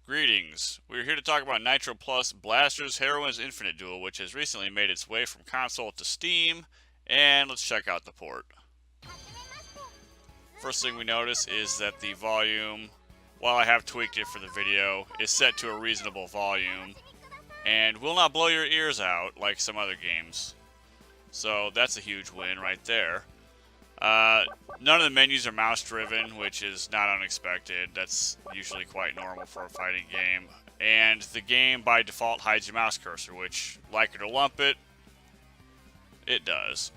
Greetings. We're here to talk about Nitroplus Blasterz Heroines Infinite Duel, which has recently made its way from console to Steam, and let's check out the port. First thing we notice is that the volume, while I have tweaked it for the video, is set to a reasonable volume, and will not blow your ears out like some other games. So that's a huge win right there. None of the menus are mouse driven, which is not unexpected. That's usually quite normal for a fighting game. And the game by default hides your mouse cursor, which, like it or lump it, it does.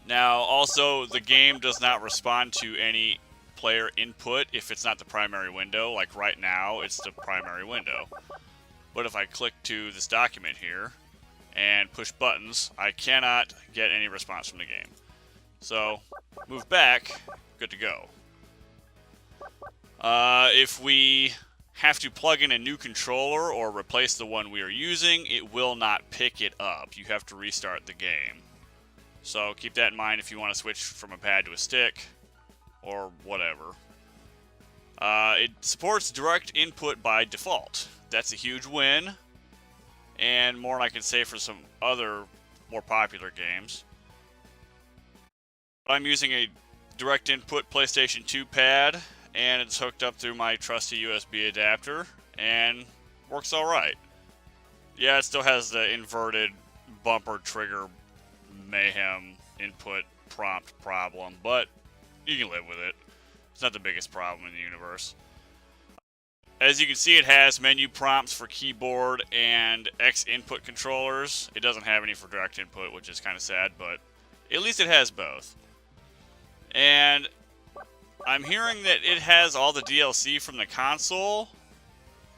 Now, also, the game does not respond to any player input if it's not the primary window. Like right now, it's the primary window. But if I click to this document here and push buttons, I cannot get any response from the game. So, move back, good to go. If we have to plug in a new controller or replace the one we are using, it will not pick it up. You have to restart the game. So keep that in mind if you want to switch from a pad to a stick, or whatever. It supports direct input by default. That's a huge win, and more than I can say for some other more popular games. I'm using a direct input PlayStation 2 pad, and it's hooked up through my trusty USB adapter, and works alright. Yeah, it still has the inverted bumper trigger mayhem input prompt problem, but you can live with it. It's not the biggest problem in the universe. As you can see, it has menu prompts for keyboard and X input controllers. It doesn't have any for direct input, which is kind of sad, but at least it has both. And I'm hearing that it has all the DLC from the console,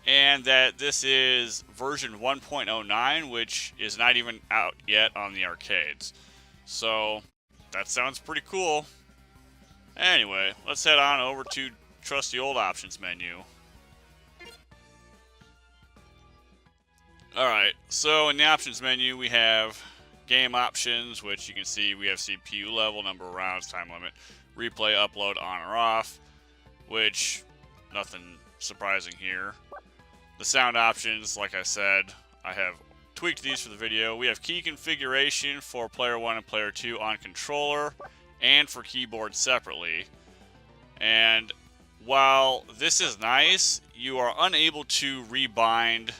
and that this is version 1.09, which is not even out yet on the arcades. So, that sounds pretty cool. Anyway, let's head on over to trusty old options menu. Alright, so in the options menu we have game options, which you can see we have CPU level, number of rounds, time limit, replay, upload, on or off, which, nothing surprising here. The sound options, like I said, I have tweaked these for the video. We have key configuration for player 1 and player 2 on controller, and for keyboard separately. And while this is nice, you are unable to rebind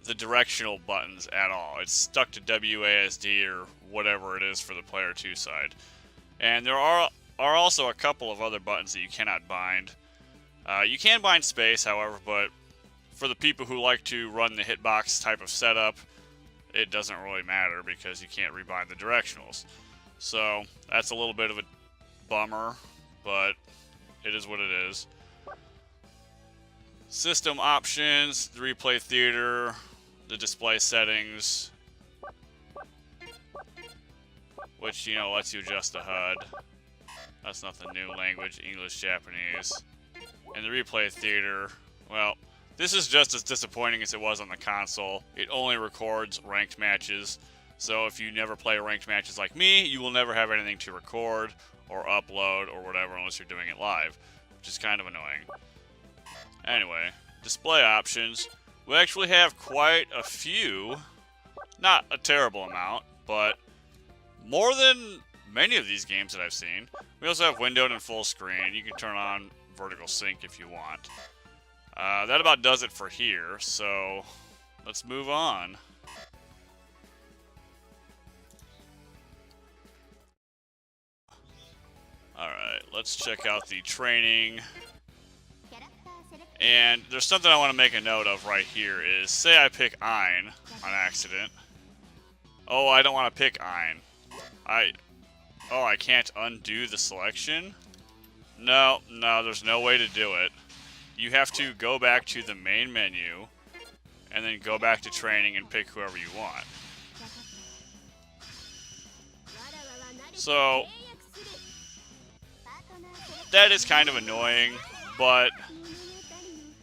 the directional buttons at all. It's stuck to WASD or whatever it is for the player 2 side. And there are also a couple of other buttons that you cannot bind. You can bind space, however, but for the people who like to run the hitbox type of setup, it doesn't really matter because you can't rebind the directionals. So that's a little bit of a bummer, but it is what it is. System options, the replay theater, the display settings, which, you know, lets you adjust the HUD. That's nothing new. Language, English, Japanese. And the replay theater, well, this is just as disappointing as it was on the console. It only records ranked matches. So if you never play ranked matches like me, you will never have anything to record or upload or whatever unless you're doing it live, which is kind of annoying. Anyway, display options. We actually have quite a few. Not a terrible amount, but more than many of these games that I've seen. We also have windowed and full screen. You can turn on vertical sync if you want. That about does it for here, so let's move on. Alright, let's check out the training. And there's something I want to make a note of right here is, say I pick Ein on accident. Oh, I don't want to pick Ein. I can't undo the selection? No, there's no way to do it. You have to go back to the main menu, and then go back to training and pick whoever you want. So, that is kind of annoying, but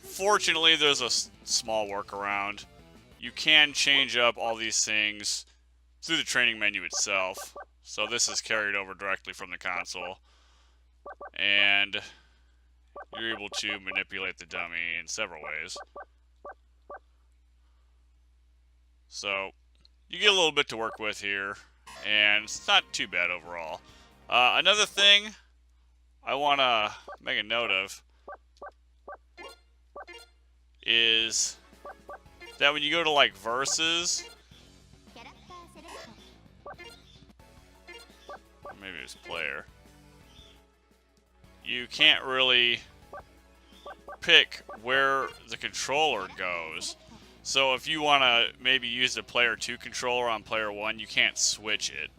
fortunately there's a small workaround. You can change up all these things through the training menu itself. So this is carried over directly from the console. And you're able to manipulate the dummy in several ways. So you get a little bit to work with here, and it's not too bad overall. Another thing I want to make a note of is that when you go to like versus, maybe it's player, you can't really pick where the controller goes. So if you want to maybe use the player 2 controller on player 1, you can't switch it.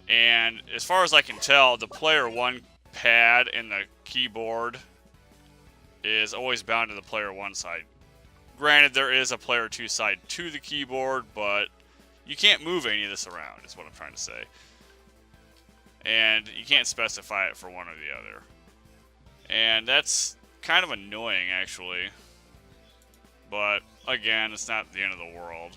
And as far as I can tell, the player 1 pad and the keyboard is always bound to the player 1 side. Granted, there is a player 2 side to the keyboard, but you can't move any of this around, is what I'm trying to say. And you can't specify it for one or the other. And that's kind of annoying, actually. But, again, it's not the end of the world.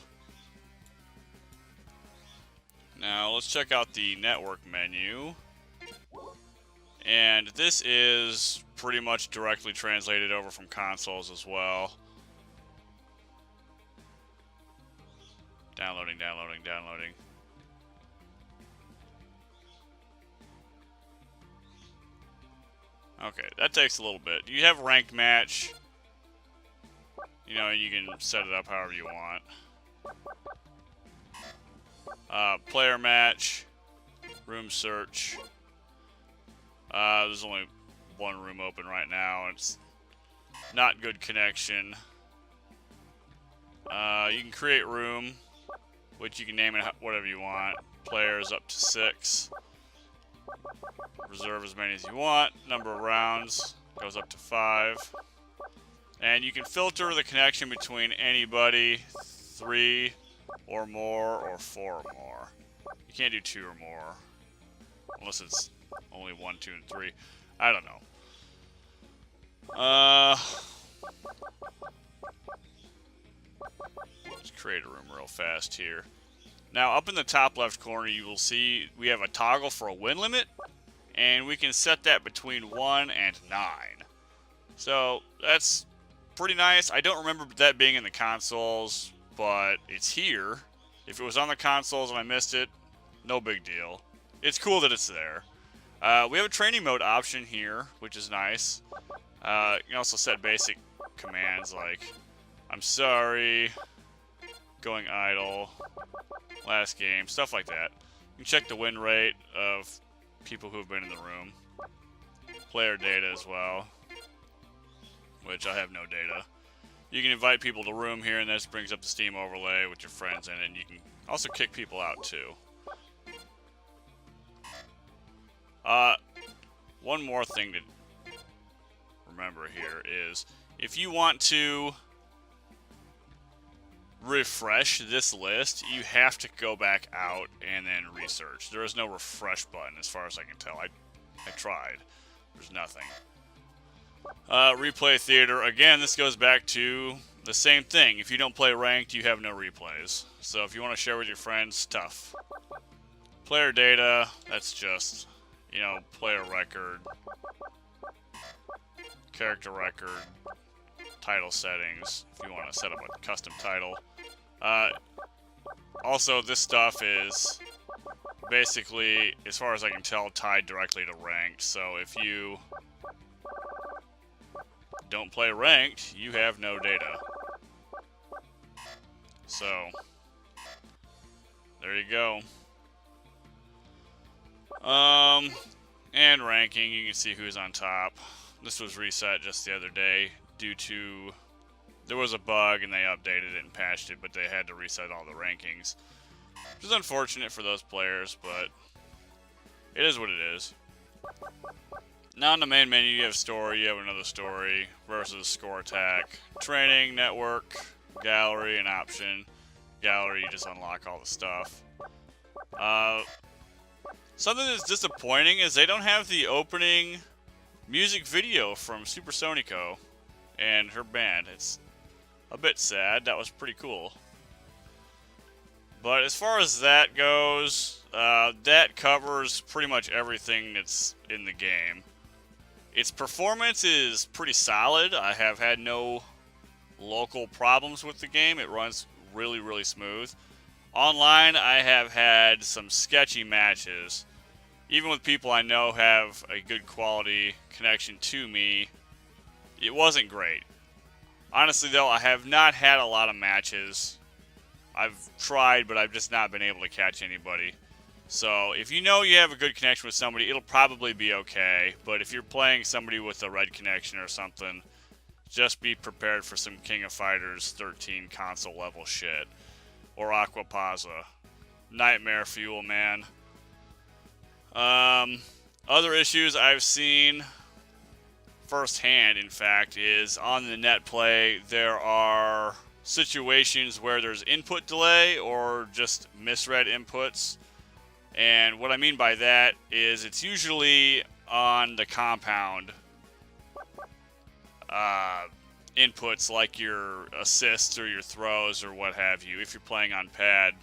Now, let's check out the network menu. And this is pretty much directly translated over from consoles as well. Downloading, downloading, downloading. Okay, that takes a little bit. You have ranked match. You know, you can set it up however you want. Player match. Room search. There's only one room open right now. It's not good connection. You can create room, which you can name it whatever you want. Players up to 6. Reserve as many as you want. Number of rounds goes up to 5. And you can filter the connection between anybody, 3 or more, or 4 or more. You can't do 2 or more, unless it's only 1, 2, and 3. I don't know. Let's create a room real fast here. Now, up in the top left corner, you will see we have a toggle for a win limit, and we can set that between 1 and 9. So, that's pretty nice. I don't remember that being in the consoles, but it's here. If it was on the consoles and I missed it, no big deal. It's cool that it's there. We have a training mode option here, which is nice. You can also set basic commands like, I'm sorry, going idle, last game, stuff like that. You can check the win rate of people who have been in the room. Player data as well, which I have no data. You can invite people to room here, and this brings up the Steam overlay with your friends in it, and you can also kick people out too. One more thing to remember here is, if you want to refresh this list, you have to go back out and then research. There is no refresh button as far as I can tell. I tried. There's nothing. Replay theater. Again, this goes back to the same thing. If you don't play ranked, you have no replays. So if you want to share with your friends, tough. Player data, that's just, you know, player record, character record, title settings, if you want to set up a custom title. Also, this stuff is basically, as far as I can tell, tied directly to ranked. So if you don't play ranked, you have no data. So, there you go. And ranking, you can see who's on top. This was reset just the other day due to, there was a bug and they updated it and patched it, but they had to reset all the rankings. Which is unfortunate for those players, but it is what it is. Now in the main menu, you have story, you have another story, versus score attack, training, network, gallery, and option. Gallery, you just unlock all the stuff. Something that's disappointing is they don't have the opening music video from Super Sonico and her band. It's a bit sad. That was pretty cool. But as far as that goes, that covers pretty much everything that's in the game. Its performance is pretty solid. I have had no local problems with the game. It runs really, really smooth. Online, I have had some sketchy matches. Even with people I know have a good quality connection to me, it wasn't great. Honestly, though, I have not had a lot of matches. I've tried, but I've just not been able to catch anybody. So, if you know you have a good connection with somebody, it'll probably be okay. But if you're playing somebody with a red connection or something, just be prepared for some King of Fighters 13 console level shit. Or Aquapaza. Nightmare fuel, man. Other issues I've seen firsthand, in fact, is on the net play, there are situations where there's input delay or just misread inputs. And what I mean by that is it's usually on the compound inputs like your assists or your throws or what have you. If you're playing on pad,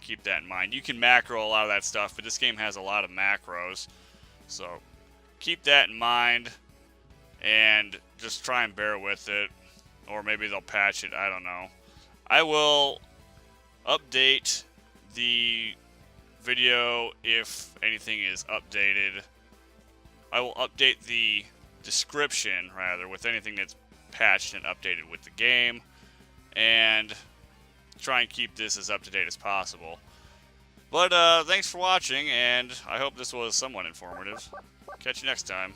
keep that in mind. You can macro a lot of that stuff, but this game has a lot of macros. So keep that in mind and just try and bear with it. Or maybe they'll patch it, I don't know. I will update the video if anything is updated. I will update the description, rather, with anything that's patched and updated with the game. And try and keep this as up to date as possible. But thanks for watching, and I hope this was somewhat informative. Catch you next time.